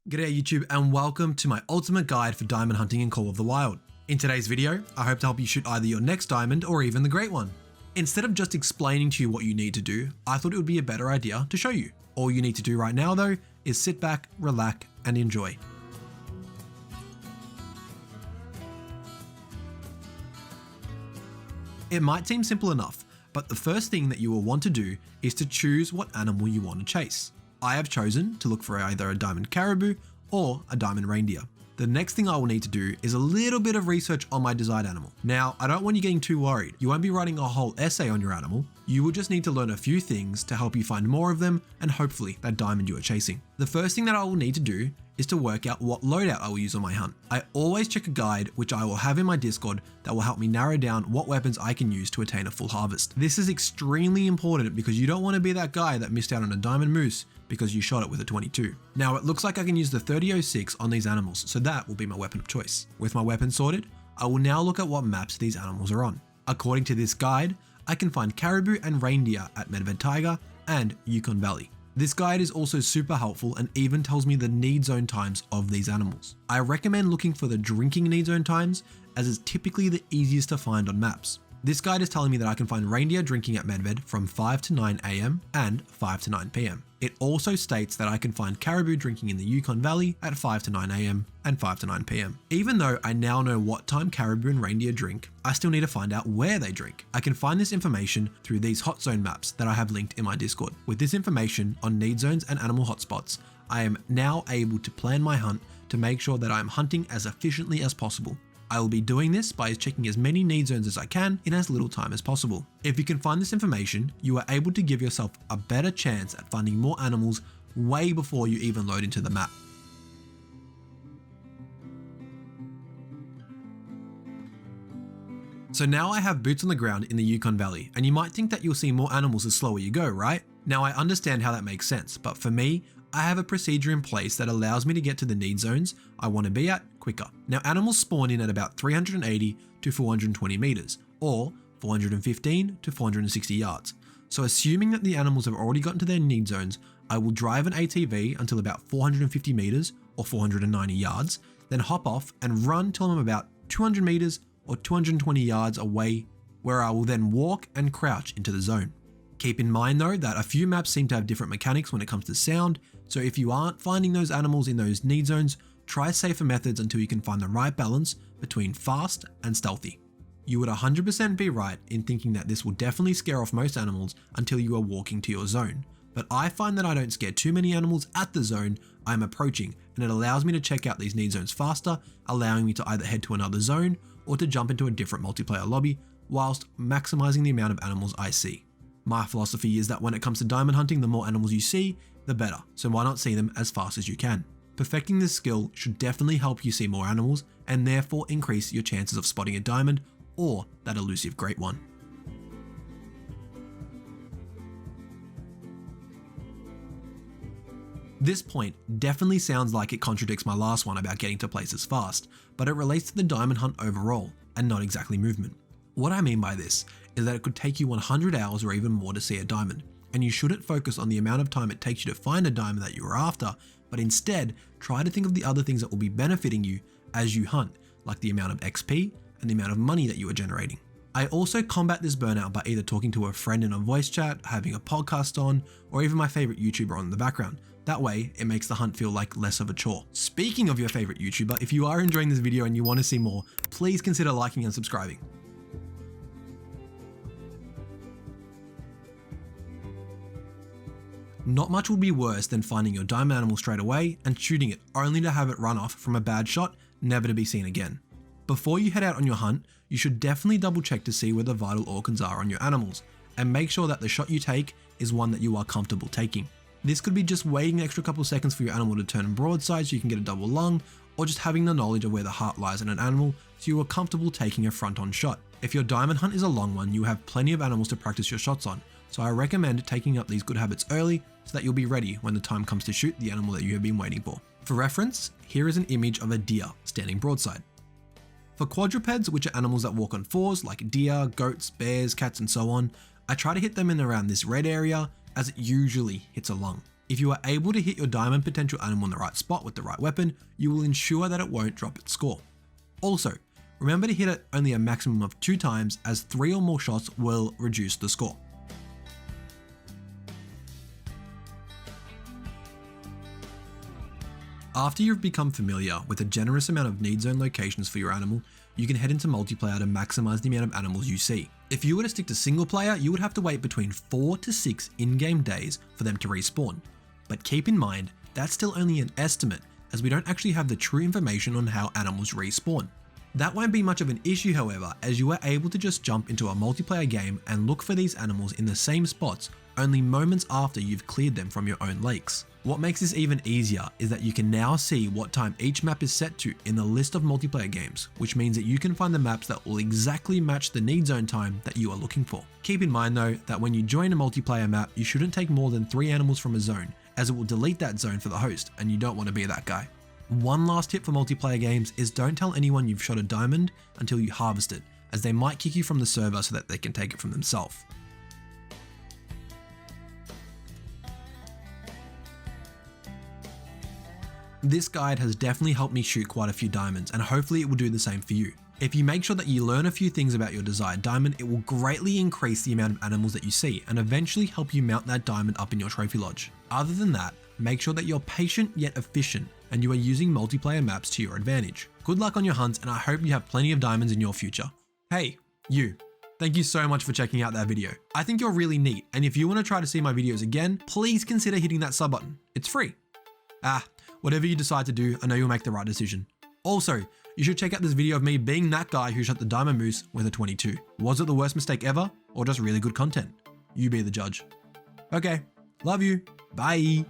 G'day YouTube and welcome to my ultimate guide for diamond hunting in Call of the Wild. In today's video, I hope to help you shoot either your next diamond or even the great one. Instead of just explaining to you what you need to do, I thought it would be a better idea to show you. All you need to do right now though is sit back, relax and enjoy. It might seem simple enough, but the first thing that you will want to do is to choose what animal you want to chase. I have chosen to look for either a diamond caribou or a diamond reindeer. The next thing I will need to do is a little bit of research on my desired animal. Now, I don't want you getting too worried. You won't be writing a whole essay on your animal. You will just need to learn a few things to help you find more of them and hopefully that diamond you are chasing. The first thing that I will need to do is to work out what loadout I will use on my hunt. I always check a guide which I will have in my Discord that will help me narrow down what weapons I can use to attain a full harvest. This is extremely important because you don't want to be that guy that missed out on a diamond moose because you shot it with a 22. Now it looks like I can use the 3006 on these animals, so that will be my weapon of choice. With my weapon sorted, I will now look at what maps these animals are on. According to this guide, I can find caribou and reindeer at Medved Taiga and Yukon Valley. This guide is also super helpful and even tells me the need zone times of these animals. I recommend looking for the drinking need zone times as it's typically the easiest to find on maps. This guide is telling me that I can find reindeer drinking at Medved from 5 to 9 AM and 5 to 9 PM. It also states that I can find caribou drinking in the Yukon Valley at 5 to 9 AM and 5 to 9 PM. Even though I now know what time caribou and reindeer drink, I still need to find out where they drink. I can find this information through these hot zone maps that I have linked in my Discord. With this information on need zones and animal hotspots, I am now able to plan my hunt to make sure that I am hunting as efficiently as possible. I will be doing this by checking as many need zones as I can in as little time as possible. If you can find this information, you are able to give yourself a better chance at finding more animals way before you even load into the map. So now I have boots on the ground in the Yukon Valley, and you might think that you'll see more animals the slower you go, right? Now I understand how that makes sense, but for me, I have a procedure in place that allows me to get to the need zones I want to be at quicker. Now animals spawn in at about 380 to 420 meters, or 415 to 460 yards. So assuming that the animals have already gotten to their need zones, I will drive an ATV until about 450 meters or 490 yards, then hop off and run till I'm about 200 meters or 220 yards away, where I will then walk and crouch into the zone. Keep in mind though that a few maps seem to have different mechanics when it comes to sound, so if you aren't finding those animals in those need zones, try safer methods until you can find the right balance between fast and stealthy. You would 100% be right in thinking that this will definitely scare off most animals until you are walking to your zone, but I find that I don't scare too many animals at the zone I'm approaching, and it allows me to check out these need zones faster, allowing me to either head to another zone or to jump into a different multiplayer lobby whilst maximizing the amount of animals I see. My philosophy is that when it comes to diamond hunting, the more animals you see, the better, so why not see them as fast as you can? Perfecting this skill should definitely help you see more animals and therefore increase your chances of spotting a diamond or that elusive great one. This point definitely sounds like it contradicts my last one about getting to places fast, but it relates to the diamond hunt overall and not exactly movement. What I mean by this is that it could take you 100 hours or even more to see a diamond, and you shouldn't focus on the amount of time it takes you to find a diamond that you are after, but instead try to think of the other things that will be benefiting you as you hunt, like the amount of XP and the amount of money that you are generating. I also combat this burnout by either talking to a friend in a voice chat, having a podcast on, or even my favorite YouTuber on in the background. That way, it makes the hunt feel like less of a chore. Speaking of your favorite YouTuber, if you are enjoying this video and you want to see more, please consider liking and subscribing. Not much would be worse than finding your diamond animal straight away and shooting it only to have it run off from a bad shot, never to be seen again. Before you head out on your hunt, you should definitely double check to see where the vital organs are on your animals, and make sure that the shot you take is one that you are comfortable taking. This could be just waiting an extra couple seconds for your animal to turn broadside so you can get a double lung, or just having the knowledge of where the heart lies in an animal so you are comfortable taking a front-on shot. If your diamond hunt is a long one, you have plenty of animals to practice your shots on, so I recommend taking up these good habits early so that you'll be ready when the time comes to shoot the animal that you have been waiting for. For reference, here is an image of a deer standing broadside. For quadrupeds, which are animals that walk on fours like deer, goats, bears, cats and so on, I try to hit them in around this red area as it usually hits a lung. If you are able to hit your diamond potential animal in the right spot with the right weapon, you will ensure that it won't drop its score. Also, remember to hit it only a maximum of 2 times, as 3 or more shots will reduce the score. After you've become familiar with a generous amount of need zone locations for your animal, you can head into multiplayer to maximize the amount of animals you see. If you were to stick to single player, you would have to wait between 4 to 6 in-game days for them to respawn. But keep in mind, that's still only an estimate, as we don't actually have the true information on how animals respawn. That won't be much of an issue, however, as you are able to just jump into a multiplayer game and look for these animals in the same spots only moments after you've cleared them from your own lakes. What makes this even easier is that you can now see what time each map is set to in the list of multiplayer games, which means that you can find the maps that will exactly match the need zone time that you are looking for. Keep in mind though, that when you join a multiplayer map, you shouldn't take more than 3 animals from a zone, as it will delete that zone for the host, and you don't want to be that guy. One last tip for multiplayer games is don't tell anyone you've shot a diamond until you harvest it, as they might kick you from the server so that they can take it from themselves. This guide has definitely helped me shoot quite a few diamonds, and hopefully it will do the same for you. If you make sure that you learn a few things about your desired diamond, it will greatly increase the amount of animals that you see and eventually help you mount that diamond up in your trophy lodge. Other than that, make sure that you're patient yet efficient and you are using multiplayer maps to your advantage. Good luck on your hunts, and I hope you have plenty of diamonds in your future. Hey, you. Thank you so much for checking out that video. I think you're really neat, and if you want to try to see my videos again, please consider hitting that sub button. It's free. Whatever you decide to do, I know you'll make the right decision. Also, you should check out this video of me being that guy who shot the diamond moose with a 22. Was it the worst mistake ever, or just really good content? You be the judge. Okay, love you, bye.